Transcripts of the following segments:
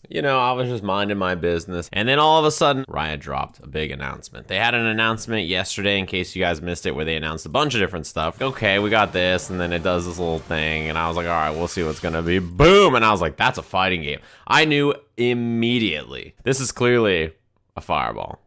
you know, I was just minding my business. And then all of a sudden, Riot dropped a big announcement. They had an announcement yesterday, in case you guys missed it, where they announced a bunch of different stuff. Okay, we got this, and then it does this little thing, and I was like, all right, we'll see what's gonna be. Boom! And I was like, that's a fighting game. I knew immediately. This is clearly a fireball.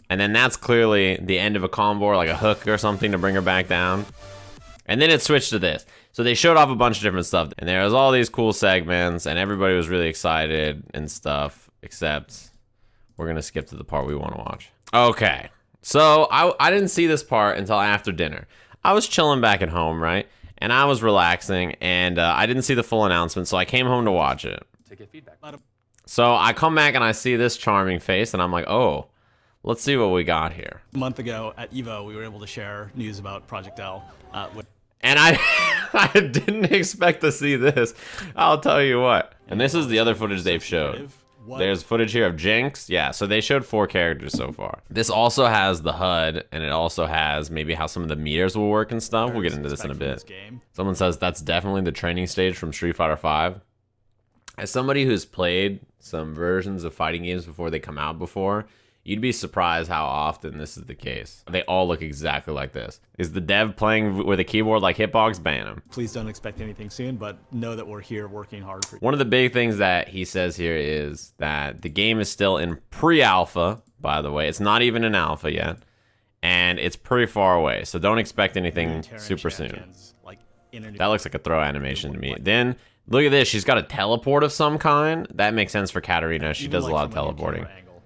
And then that's clearly the end of a combo, or like a hook or something to bring her back down. And then it switched to this. So they showed off a bunch of different stuff. And there was all these cool segments, and everybody was really excited and stuff, except we're going to skip to the part we want to watch. Okay. So I didn't see this part until after dinner. I was chilling back at home, right? And I was relaxing, and I didn't see the full announcement, so I came home to watch it. To get feedback. So I come back, and I see this charming face, and I'm like, oh, let's see what we got here. A month ago at EVO, we were able to share news about Project L. And I didn't expect to see this. I'll tell you what. And this is the other footage they've showed. There's footage here of Jinx. Yeah, so they showed 4 characters so far. This also has the HUD, and it also has maybe how some of the meters will work and stuff. We'll get into this in a bit. Someone says that's definitely the training stage from Street Fighter V. As somebody who's played some versions of fighting games before they come out before, you'd be surprised how often this is the case. They all look exactly like this. Is the dev playing with a keyboard like Hitbox? Ban him. Please don't expect anything soon, but know that we're here working hard for you. One of the big things that he says here is that the game is still in pre-alpha, by the way. It's not even in alpha yet. And it's pretty far away, so don't expect anything super soon. That looks like a throw animation to me. Then, look at this. She's got a teleport of some kind. That makes sense for Katarina. She does a lot of teleporting.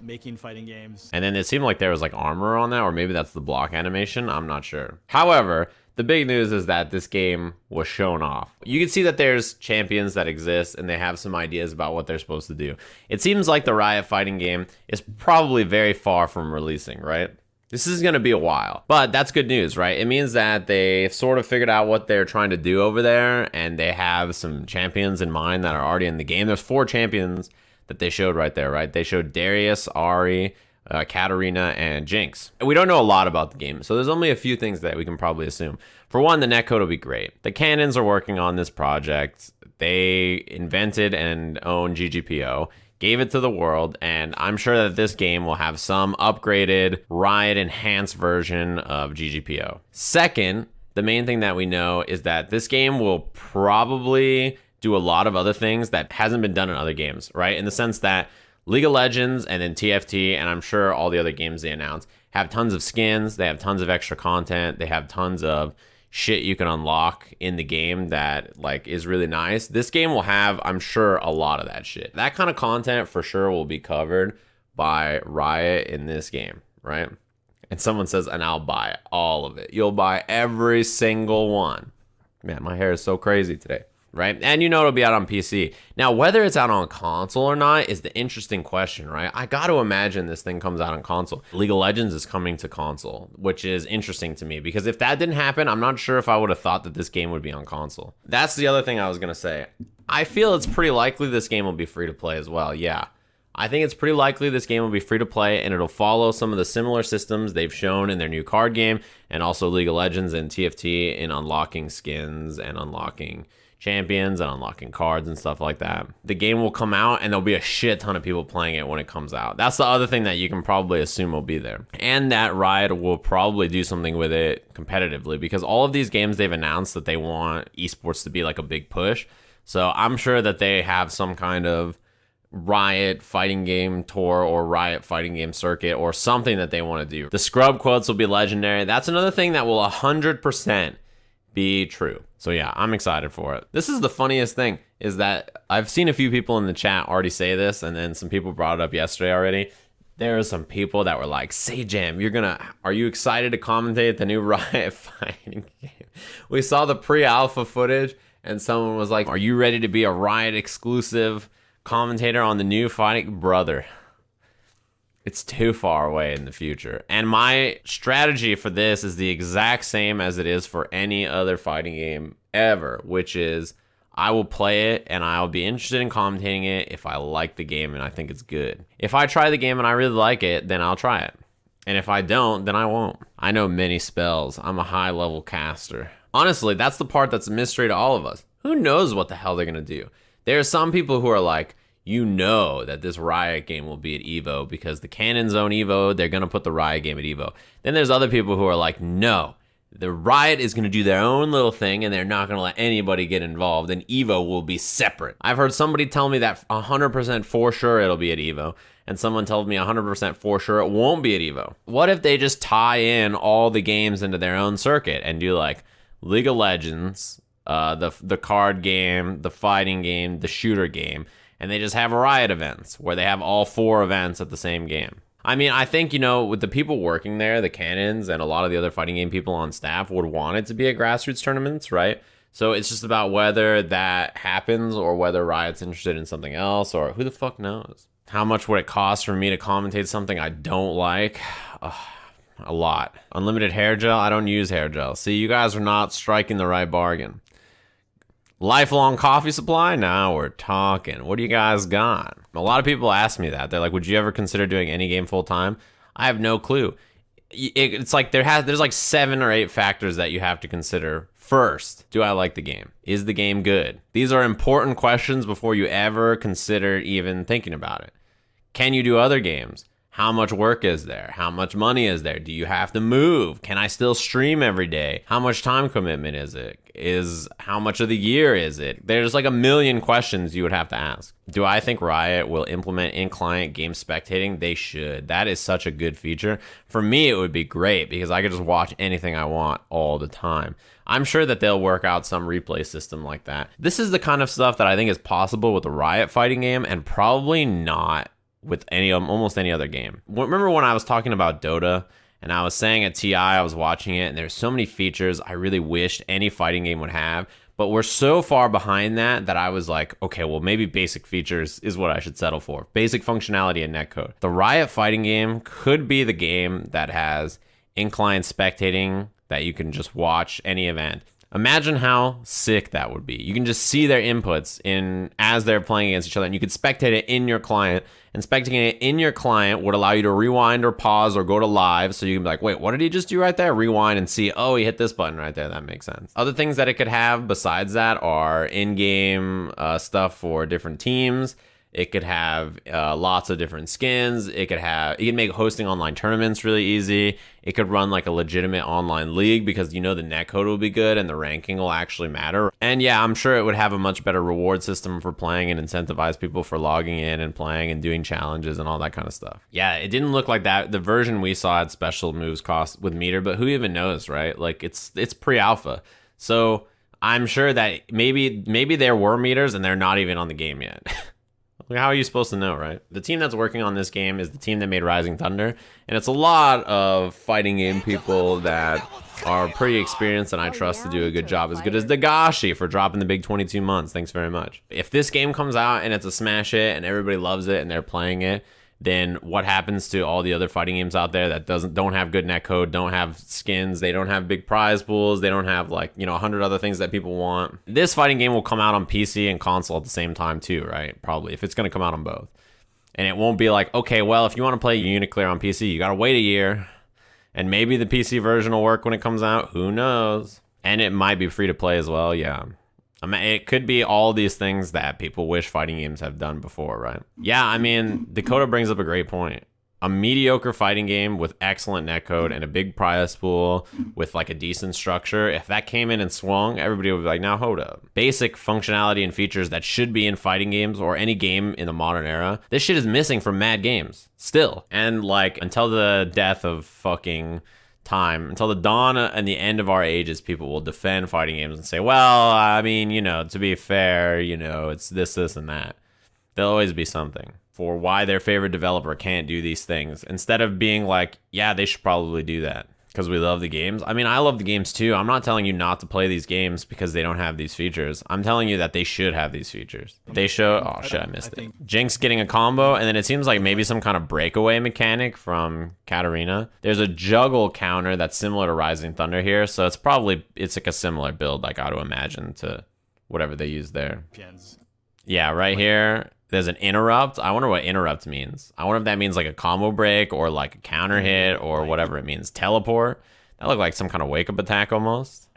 Making fighting games. And then it seemed like there was like armor on that, or maybe that's the block animation. I'm not sure. However, the big news is that this game was shown off. You can see that there's champions that exist, and they have some ideas about what they're supposed to do. It seems like the Riot fighting game is probably very far from releasing, right? This is going to be a while, but that's good news, right? It means that they've sort of figured out what they're trying to do over there, and they have some champions in mind that are already in the game. There's 4 champions that they showed right there, right? They showed Darius, Ari, Katarina, and Jinx. And we don't know a lot about the game, so there's only a few things that we can probably assume. For one, the netcode will be great. The Cannons are working on this project. They invented and own GGPO, gave it to the world, and I'm sure that this game will have some upgraded, Riot-enhanced version of GGPO. Second, the main thing that we know is that this game will probably do a lot of other things that hasn't been done in other games, right? In the sense that League of Legends and then TFT, and I'm sure all the other games they announced, have tons of skins, they have tons of extra content, they have tons of shit you can unlock in the game that like is really nice. This game will have, I'm sure, a lot of that shit. That kind of content for sure will be covered by Riot in this game, right? And someone says, and I'll buy all of it. You'll buy every single one. Man, my hair is so crazy today. Right? And you know it'll be out on PC. Now, whether it's out on console or not is the interesting question, right? I got to imagine this thing comes out on console. League of Legends is coming to console, which is interesting to me because if that didn't happen, I'm not sure if I would have thought that this game would be on console. That's the other thing I was going to say. I feel it's pretty likely this game will be free to play as well. Yeah. I think it's pretty likely this game will be free to play and it'll follow some of the similar systems they've shown in their new card game and also League of Legends and TFT in unlocking skins and unlocking champions and unlocking cards and stuff like that. The game will come out and there'll be a shit ton of people playing it when it comes out. That's the other thing that you can probably assume will be there. And that Riot will probably do something with it competitively because all of these games they've announced that they want esports to be like a big push. So I'm sure that they have some kind of Riot fighting game tour or Riot fighting game circuit or something that they want to do. The scrub quotes will be legendary. That's another thing that will 100% be true. So yeah, I'm excited for it. This is the funniest thing is that I've seen a few people in the chat already say this, and then some people brought it up yesterday already. There are some people that were like, Sajam, are you excited to commentate the new Riot fighting game? We saw the pre-alpha footage and someone was like, are you ready to be a Riot exclusive commentator on the new fighting? Brother, it's too far away in the future. And my strategy for this is the exact same as it is for any other fighting game ever, which is I will play it and I'll be interested in commentating it if I like the game and I think it's good. If I try the game and I really like it, then I'll try it. And if I don't, then I won't. I know many spells. I'm a high level caster. Honestly, that's the part that's a mystery to all of us. Who knows what the hell they're going to do? There are some people who are like, you know that this Riot game will be at EVO because the Canon's own EVO, they're going to put the Riot game at EVO. Then there's other people who are like, no, the Riot is going to do their own little thing and they're not going to let anybody get involved, and EVO will be separate. I've heard somebody tell me that 100% for sure it'll be at EVO, and someone told me 100% for sure it won't be at EVO. What if they just tie in all the games into their own circuit and do like League of Legends, the card game, the fighting game, the shooter game, and they just have Riot events where they have all 4 events at the same game? I mean, I think, you know, with the people working there, the Canons and a lot of the other fighting game people on staff would want it to be a grassroots tournaments, right? So it's just about whether that happens or whether Riot's interested in something else, or who the fuck knows. How much would it cost for me to commentate something I don't like? A lot. Unlimited hair gel? I don't use hair gel. See, you guys are not striking the right bargain. Lifelong coffee supply? Now we're talking. What do you guys got? A lot of people ask me that. They're like, would you ever consider doing any game full time? I have no clue. It's like there's like 7 or 8 factors that you have to consider. First, do I like the game? Is the game good? These are important questions before you ever consider even thinking about it. Can you do other games? How much work is there? How much money is there? Do you have to move? Can I still stream every day? How much time commitment is it? How much of the year is it? There's like a million questions you would have to ask. Do I think Riot will implement in-client game spectating? They should. That is such a good feature. For me, it would be great because I could just watch anything I want all the time. I'm sure that they'll work out some replay system like that. This is the kind of stuff that I think is possible with the Riot fighting game and probably not with almost any other game. Remember when I was talking about Dota and I was saying at TI I was watching it and there's so many features I really wished any fighting game would have, but we're so far behind that I was like, okay, well maybe basic features is what I should settle for. Basic functionality and netcode. The Riot fighting game could be the game that has in-client spectating that you can just watch any event. Imagine how sick that would be. You can just see their inputs as they're playing against each other, and you could spectate it in your client. And spectating it in your client would allow you to rewind or pause or go to live, so you can be like, wait, what did he just do right there? Rewind and see, oh, he hit this button right there. That makes sense. Other things that it could have besides that are in-game stuff for different teams. It could have lots of different skins. It can make hosting online tournaments really easy. It could run like a legitimate online league because you know the netcode will be good and the ranking will actually matter. And yeah, I'm sure it would have a much better reward system for playing and incentivize people for logging in and playing and doing challenges and all that kind of stuff. Yeah, it didn't look like that. The version we saw had special moves cost with meter, but who even knows, right? Like it's pre-alpha. So I'm sure that maybe there were meters and they're not even on the game yet. How are you supposed to know, right? The team that's working on this game is the team that made Rising Thunder, and it's a lot of fighting game people that are pretty experienced and I trust to do a good job. As good as Dagashi for dropping the big 22 months. Thanks very much. If this game comes out and it's a smash hit and everybody loves it and they're playing it, then what happens to all the other fighting games out there that don't have good netcode, don't have skins, they don't have big prize pools, they don't have 100 other things that people want? This fighting game will come out on PC and console at the same time too, right? Probably, if it's going to come out on both. And it won't be like, okay, well, if you want to play Uniclear on PC, you got to wait a year. And maybe the PC version will work when it comes out. Who knows? And it might be free to play as well, yeah. I mean, it could be all these things that people wish fighting games have done before, right? Yeah, I mean, Dakota brings up a great point. A mediocre fighting game with excellent netcode and a big prize pool with like a decent structure, if that came in and swung, everybody would be like, now hold up. Basic functionality and features that should be in fighting games or any game in the modern era, this shit is missing from mad games still. And like until the death of fucking time, until the dawn and the end of our ages, people will defend fighting games and say, well, I mean, to be fair, it's this and that. There'll always be something for why their favorite developer can't do these things, instead of being like, yeah, they should probably do that because we love the games. I mean, I love the games too. I'm not telling you not to play these games because they don't have these features. I'm telling you that they should have these features. They show, oh shit, I missed it. Jinx getting a combo, and then it seems like maybe some kind of breakaway mechanic from Katarina. There's a juggle counter that's similar to Rising Thunder here, so it's like a similar build, like I would imagine, to whatever they use there. Yeah, right here. There's an interrupt. I wonder what interrupt means. I wonder if that means like a combo break or like a counter hit or whatever it means. Teleport. That looked like some kind of wake up attack almost.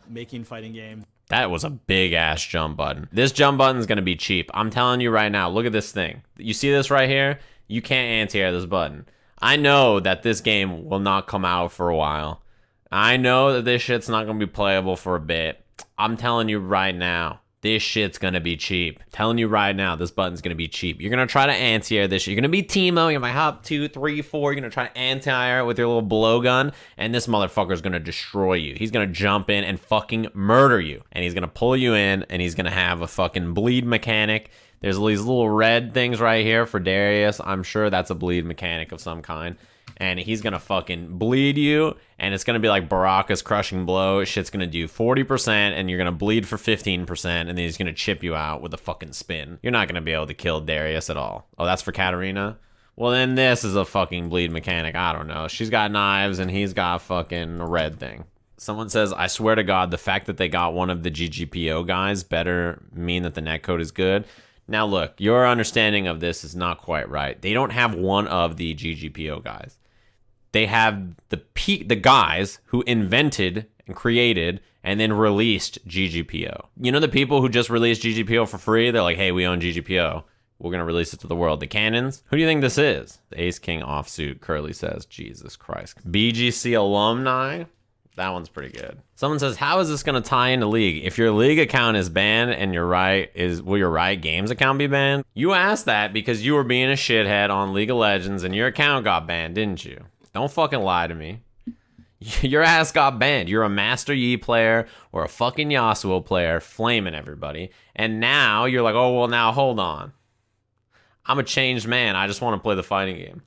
Making fighting game That was a big ass jump button. This jump button is going to be cheap. I'm telling you right now, look at this thing. You see this right here? You can't anti-air this button. I know that this game will not come out for a while. I know that this shit's not going to be playable for a bit. I'm telling you right now, this shit's going to be cheap. I'm telling you right now, this button's going to be cheap. You're going to try to anti-air this shit. You're going to be Teemo. You're going to hop 2, 3, 4. You're going to try to anti-air it with your little blowgun. And this motherfucker's going to destroy you. He's going to jump in and fucking murder you. And he's going to pull you in. And he's going to have a fucking bleed mechanic. There's these little red things right here for Darius. I'm sure that's a bleed mechanic of some kind. And he's going to fucking bleed you. And it's going to be like Baraka's crushing blow. Shit's going to do 40%. And you're going to bleed for 15%. And then he's going to chip you out with a fucking spin. You're not going to be able to kill Darius at all. Oh, that's for Katarina? Well, then this is a fucking bleed mechanic. I don't know. She's got knives and he's got fucking a red thing. Someone says, I swear to God, the fact that they got one of the GGPO guys better mean that the netcode is good. Now, look, your understanding of this is not quite right. They don't have one of the GGPO guys. They have the guys who invented and created and then released GGPO. You know the people who just released GGPO for free? They're like, hey, we own GGPO. We're going to release it to the world. The cannons? Who do you think this is? The Ace King offsuit, Curly says. Jesus Christ. BGC alumni? That one's pretty good. Someone says, how is this going to tie into League? If your League account is banned and will your Riot Games account be banned? You asked that because you were being a shithead on League of Legends and your account got banned, didn't you? Don't fucking lie to me. Your ass got banned. You're a Master Yi player or a fucking Yasuo player flaming everybody. And now you're like, oh, well, now hold on. I'm a changed man. I just want to play the fighting game.